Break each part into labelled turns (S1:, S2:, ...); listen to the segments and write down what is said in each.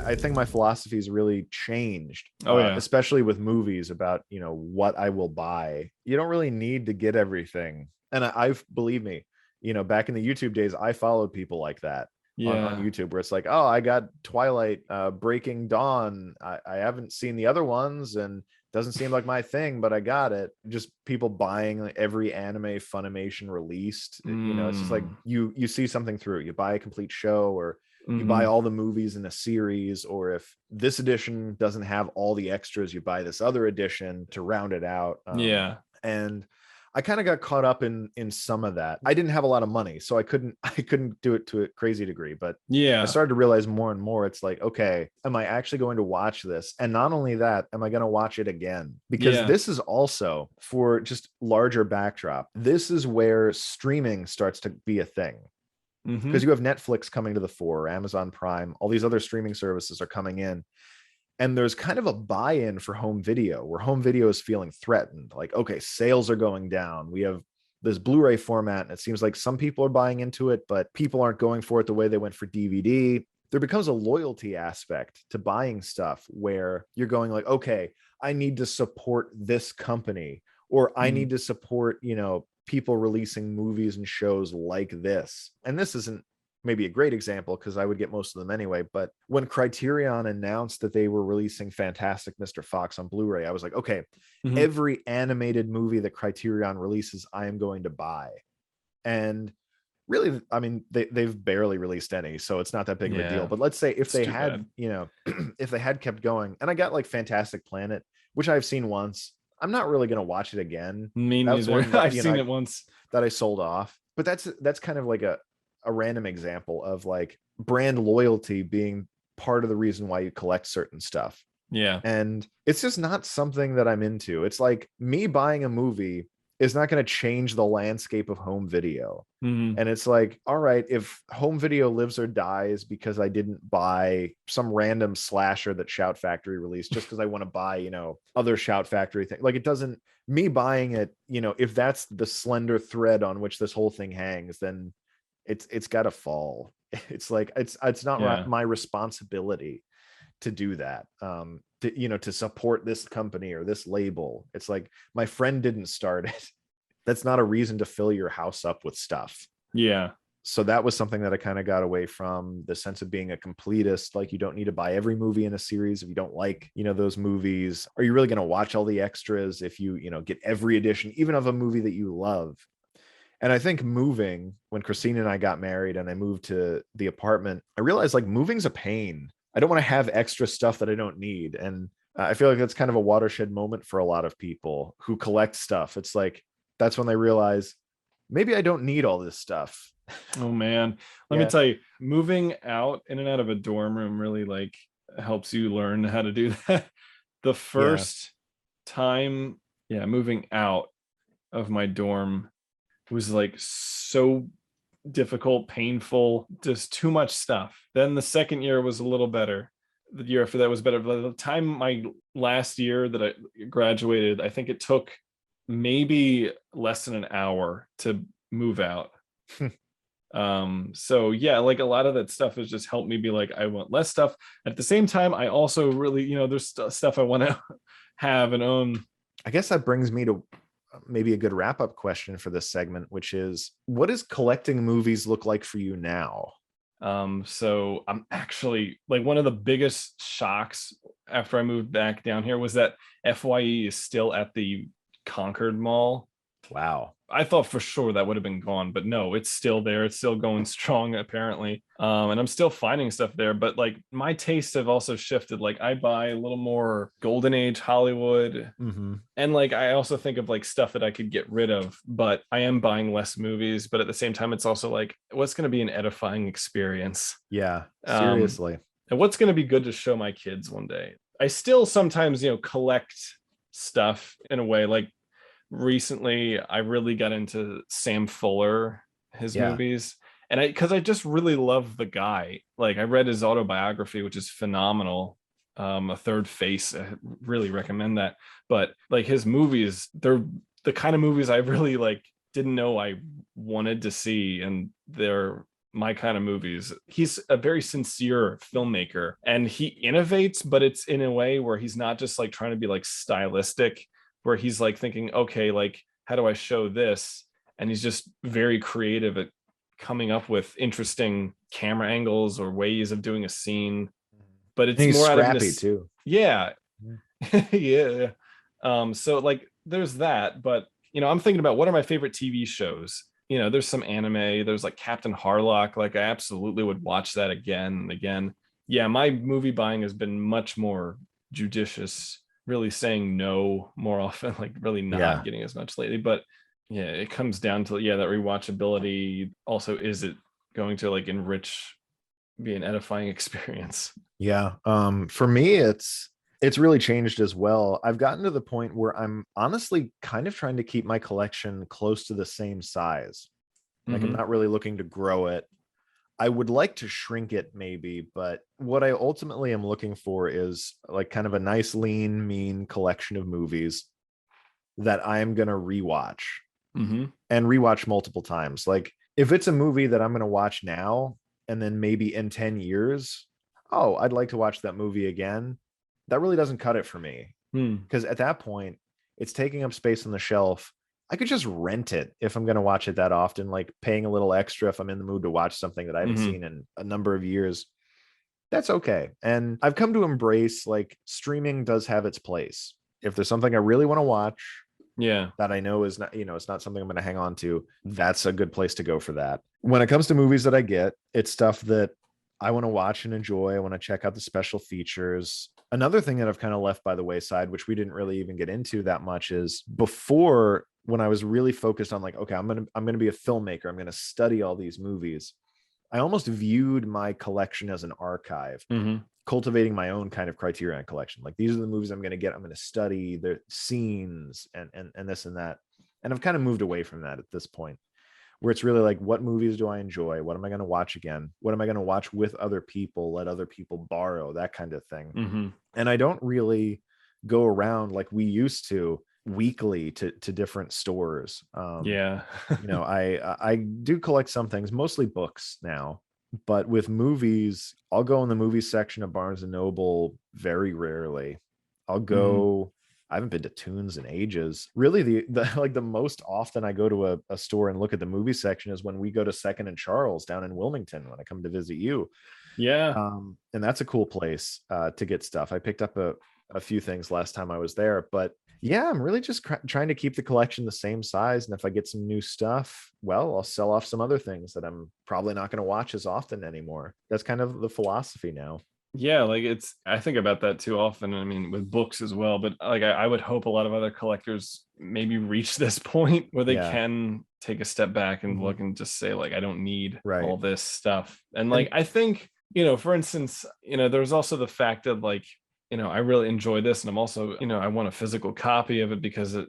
S1: I think my philosophy has really changed,
S2: Oh yeah.
S1: especially with movies about, what I will buy. You don't really need to get everything. And I've, believe me, back in the YouTube days, I followed people like that on
S2: Yeah.
S1: YouTube where it's like, oh, I got Twilight, Breaking Dawn. I haven't seen the other ones and doesn't seem like my thing, but I got it. Just people buying like every anime Funimation released. It's just like
S2: Mm.
S1: you see something through. You buy a complete show, or you buy
S2: Hmm.
S1: all the movies in a series, or if this edition doesn't have all the extras, you buy this other edition to round it out.
S2: Yeah.
S1: And I kind of got caught up in some of that. I didn't have a lot of money, so I couldn't do it to a crazy degree, but I
S2: Yeah.
S1: started to realize more and more it's like, okay, am I actually going to watch this? And not only that, am I going to watch it again? Because
S2: Yeah.
S1: this is also, for just larger backdrop, this is where streaming starts to be a thing, because
S2: Hmm.
S1: you have Netflix coming to the fore, Amazon Prime, all these other streaming services are coming in. And there's kind of a buy-in for home video, where home video is feeling threatened. Like, okay, sales are going down. We have this Blu-ray format, and it seems like some people are buying into it, but people aren't going for it the way they went for DVD. There becomes a loyalty aspect to buying stuff where you're going like, okay, I need to support this company, or I need to support, people releasing movies and shows like this. And this isn't maybe a great example because I would get most of them anyway. But when Criterion announced that they were releasing Fantastic Mr. Fox on Blu-ray, I was like, okay,
S2: Hmm.
S1: every animated movie that Criterion releases, I am going to buy. And really, I mean, they've barely released any, so it's not that big of a deal.
S2: Yeah.
S1: But let's say if
S2: It's
S1: they
S2: too
S1: had,
S2: bad.
S1: if they had kept going, and I got like Fantastic Planet, which I've seen once, I'm not really going to watch it again.
S2: Me
S1: That's
S2: neither.
S1: one that,
S2: I've seen it once.
S1: that I sold off. But that's kind of like a random example of like brand loyalty being part of the reason why you collect certain stuff.
S2: Yeah.
S1: And it's just not something that I'm into. It's like me buying a movie is not going to change the landscape of home video.
S2: Hmm.
S1: And it's like, all right, if home video lives or dies because I didn't buy some random slasher that Shout Factory released just because I want to buy, other Shout Factory thing. Like, it doesn't, me buying it, if that's the slender thread on which this whole thing hangs, then it's got to fall. It's like, it's not
S2: Yeah.
S1: my responsibility to do that. To support this company or this label. It's like, my friend didn't start it. That's not a reason to fill your house up with stuff.
S2: Yeah.
S1: So that was something that I kind of got away from, the sense of being a completist. Like, you don't need to buy every movie in a series if you don't like, those movies. Are you really going to watch all the extras if you, get every edition, even of a movie that you love? And I think moving, when Christina and I got married and I moved to the apartment, I realized like moving's a pain. I don't want to have extra stuff that I don't need. And I feel like that's kind of a watershed moment for a lot of people who collect stuff. It's like, that's when they realize maybe I don't need all this stuff.
S2: Oh man. Let me
S1: Yeah.
S2: tell you, moving out in and out of a dorm room really like helps you learn how to do that. The
S1: Yeah.
S2: first time, yeah, moving out of my dorm was like so difficult, painful, just too much stuff. Then the second year was a little better. The year after that was better. By the time my last year that I graduated, I think it took maybe less than an hour to move out. So yeah, like a lot of that stuff has just helped me be like, I want less stuff. At the same time, I also really, there's stuff I want to have and own.
S1: I guess that brings me to maybe a good wrap up question for this segment, which is, what does collecting movies look like for you now?
S2: So I'm actually like, one of the biggest shocks after I moved back down here was that FYE is still at the Concord Mall.
S1: Wow.
S2: I thought for sure that would have been gone, but no, it's still there. It's still going strong, apparently. And I'm still finding stuff there, but like my tastes have also shifted. Like, I buy a little more golden age Hollywood.
S1: Mm-hmm.
S2: And like, I also think of like stuff that I could get rid of, but I am buying less movies. But at the same time, it's also like, what's going to be an edifying experience?
S1: Yeah,
S2: Um,
S1: seriously.
S2: and what's going to be good to show my kids one day? I still sometimes, collect stuff in a way. Like, recently I really got into Sam Fuller, his
S1: Yeah.
S2: movies, and because I just really love the guy. Like, I read his autobiography, which is phenomenal. A Third Face, I really recommend that. But like, his movies, they're the kind of movies I really like didn't know I wanted to see, and they're my kind of movies. He's a very sincere filmmaker and he innovates, but it's in a way where he's not just like trying to be like stylistic, where he's like thinking, okay, like how do I show this? And he's just very creative at coming up with interesting camera angles or ways of doing a scene. But
S1: And
S2: it's
S1: he's
S2: more out of
S1: scrappy too.
S2: yeah. Yeah. So like there's that, but I'm thinking about what are my favorite TV shows. There's some anime, there's like Captain Harlock, like I absolutely would watch that again and again. Yeah, my movie buying has been much more judicious, really saying no more often, like really not
S1: Yeah.
S2: getting as much lately. But yeah, it comes down to that rewatchability. Also, is it going to like enrich, be an edifying experience?
S1: Yeah. For me, it's really changed as well. I've gotten to the point where I'm honestly kind of trying to keep my collection close to the same size. Like I'm
S2: Mm-hmm.
S1: not really looking to grow it. I would like to shrink it maybe, but what I ultimately am looking for is like kind of a nice, lean, mean collection of movies that I am going to rewatch
S2: Mm-hmm.
S1: and rewatch multiple times. Like if it's a movie that I'm going to watch now and then maybe in 10 years, oh, I'd like to watch that movie again. That really doesn't cut it for me
S2: Hmm.
S1: because at that point, it's taking up space on the shelf. I could just rent it if I'm going to watch it that often, like paying a little extra if I'm in the mood to watch something that I haven't
S2: Mm-hmm.
S1: seen in a number of years. That's okay. And I've come to embrace like streaming does have its place. If there's something I really want to watch,
S2: Yeah.
S1: that I know is not, it's not something I'm going to hang on to, that's a good place to go for that. When it comes to movies that I get, it's stuff that I want to watch and enjoy. I want to check out the special features. Another thing that I've kind of left by the wayside, which we didn't really even get into that much, is before when I was really focused on like, okay, I'm gonna be a filmmaker. I'm gonna study all these movies. I almost viewed my collection as an archive,
S2: Mm-hmm.
S1: cultivating my own kind of criterion collection. Like these are the movies I'm going to get. I'm going to study the scenes and this and that. And I've kind of moved away from that at this point, where it's really like, what movies do I enjoy? What am I going to watch again? What am I going to watch with other people? Let other people borrow, that kind of thing.
S2: Mm-hmm.
S1: And I don't really go around like we used to weekly to different stores.
S2: Yeah.
S1: I do collect some things, mostly books now, but with movies, I'll go in the movie section of Barnes and Noble very rarely. I'll
S2: Mm-hmm.
S1: go. I haven't been to Tunes in ages. Really, the like the most often I go to a store and look at the movie section is when we go to Second and Charles down in Wilmington when I come to visit you.
S2: Yeah.
S1: And that's a cool place to get stuff. I picked up a few things last time I was there, but yeah, I'm really just trying to keep the collection the same size. And if I get some new stuff, well, I'll sell off some other things that I'm probably not going to watch as often anymore. That's kind of the philosophy now.
S2: Yeah, like I think about that too often. I mean, with books as well, but like I would hope a lot of other collectors maybe reach this point where they
S1: Yeah.
S2: can take a step back and
S1: Mhm.
S2: look and just say, like, I don't need
S1: Right.
S2: all this stuff. And like
S1: And
S2: I think, for instance, there's also the fact that like, I really enjoy this. And I'm also, I want a physical copy of it because
S1: mhm.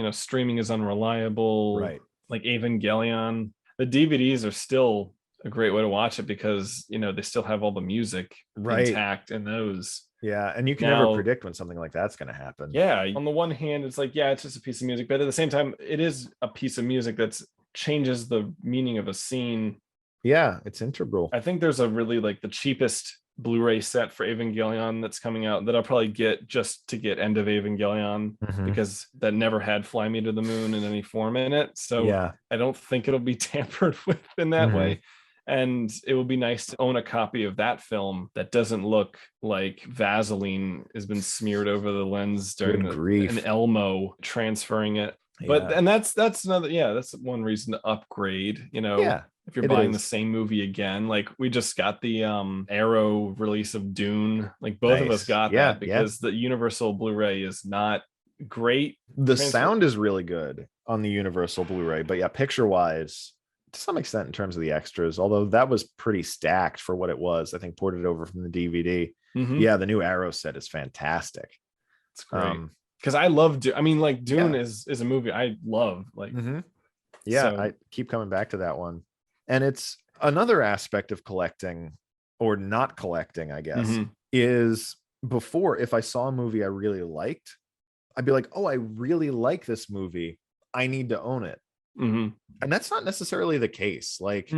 S2: it's, streaming is unreliable.
S1: Right.
S2: Like Evangelion, the DVDs are still a great way to watch it because they still have all the music
S1: Right.
S2: intact in those.
S1: Yeah. And you can never
S2: Now,
S1: predict when something like that's going to happen.
S2: yeah, on the one hand, it's like, yeah, it's just a piece of music, but at the same time, it is a piece of music that changes the meaning of a scene.
S1: Yeah. It's integral.
S2: I think there's a really like the cheapest Blu-ray set for Evangelion that's coming out that I'll probably get just to get End of Evangelion
S1: Mhm.
S2: because that never had Fly Me to the Moon in any form in it. So
S1: Yeah.
S2: I don't think it'll be tampered with in that
S1: Mhm.
S2: way. And it would be nice to own a copy of that film that doesn't look like Vaseline has been smeared over the lens during
S1: Good
S2: an
S1: grief.
S2: Elmo transferring it. But
S1: Yeah.
S2: and that's another, yeah, that's one reason to upgrade,
S1: Yeah.
S2: if you're
S1: It
S2: buying the
S1: is.
S2: same movie again. Like we just got the Arrow release of Dune. Like both of us
S1: Nice.
S2: got
S1: Yeah.
S2: that
S1: Yeah.
S2: because the Universal Blu-ray is not great
S1: The
S2: transfer.
S1: sound is really good on the Universal Blu-ray, but yeah, picture-wise, to some extent in terms of the extras, although that was pretty stacked for what it was. I think ported over from the DVD.
S2: Mm-hmm.
S1: Yeah, the new Arrow set is fantastic.
S2: It's great. Because I love I mean, like Dune
S1: Yeah.
S2: is a movie I love. Like
S1: Mhm. Yeah,
S2: so
S1: I keep coming back to that one. And it's another aspect of collecting or not collecting, I guess,
S2: mhm.
S1: is before if I saw a movie I really liked, I'd be like, "Oh, I really like this movie. I need to own it."
S2: Hmm.
S1: And that's not necessarily the case. Like,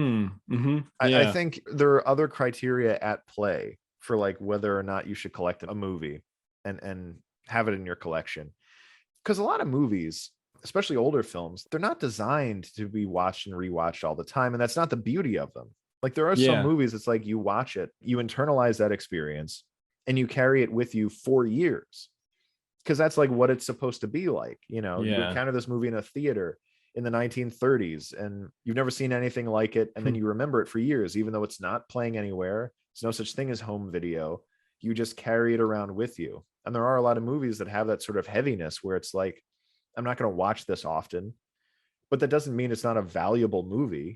S1: I
S2: Yeah.
S1: think there are other criteria at play for like whether or not you should collect a movie and have it in your collection. Because a lot of movies, especially older films, they're not designed to be watched and rewatched all the time. And that's not the beauty of them. Like there are some
S2: Yeah.
S1: movies, it's like you watch it, you internalize that experience, and you carry it with you for years. Because that's like what it's supposed to be like. You know, you
S2: Yeah.
S1: encounter this movie in a theater in the 1930s and you've never seen anything like it. And then you remember it for years, even though it's not playing anywhere. There's no such thing as home video. You just carry it around with you. And there are a lot of movies that have that sort of heaviness where it's like, I'm not going to watch this often, but that doesn't mean it's not a valuable movie.